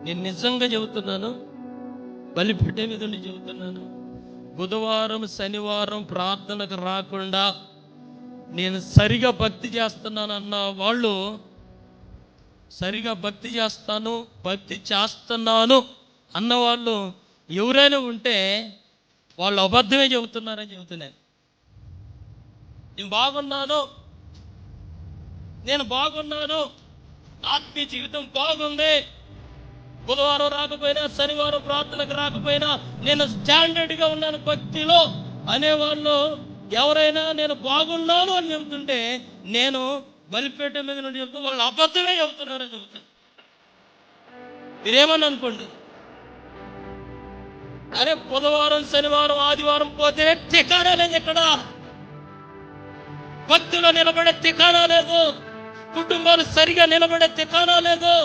నేను నిజంగా చెబుతున్నాను, బలిపీఠ మీద ఉండి చెబుతున్నాను. బుధవారం శనివారం ప్రార్థనకు రాకుండా నేను సరిగా భక్తి చేస్తున్నాను అన్న వాళ్ళు, సరిగా భక్తి చేస్తున్నాను అన్నవాళ్ళు ఎవరైనా ఉంటే వాళ్ళు అబద్ధమే చెబుతున్నారని చెబుతున్నాను. నేను బాగున్నాను, ఆత్మీయ జీవితం బాగుంది, బుధవారం రాకపోయినా శనివారం ప్రార్థనకు రాకపోయినా నేను స్టాండర్డ్గా ఉన్నాను భక్తిలో అనేవాళ్ళు ఎవరైనా నేను బాగున్నాను అని చెబుతుంటే, నేను బలిపేట మీద నుండి చెబుతూ వాళ్ళు అబద్ధమే చెబుతున్నారని చెబుతాను. మీరేమని అనుకోండి, అరే బుధవారం శనివారం ఆదివారం పోతే ఠికానా లేదు, ఇక్కడ భక్తులు నిలబడే ఠికానా లేదు, కుటుంబాలు సరిగా నిలబడే ఠికానా లేదు,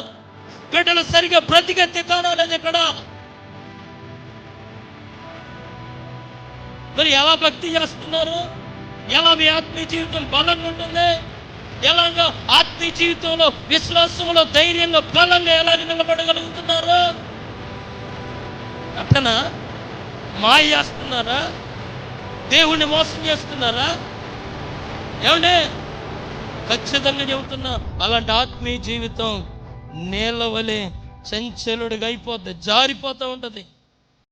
బిడ్డలు సరిగా బ్రతికే ఠికానా లేదు ఇక్కడ. మరి ఎలా భక్తి చేస్తున్నారు? ఎలా మీ ఆత్మీయ జీవితం బలంగా ఉంటుంది? ఎలాగా ఆత్మీయ జీవితంలో విశ్వాసంలో ధైర్యంగా బలంగా ఎలా నిలబడగలుగుతున్నారు? అట్లనా మాయ చేస్తున్నారా? దేవుణ్ణి మోసం చేస్తున్నారా? ఏమంటే ఖచ్చితంగా చెబుతున్నా, అలాంటి ఆత్మీయ జీవితం నీళ్ళ వలె చంచలుడిగా అయిపోద్ది, జారిపోతూ ఉంటుంది.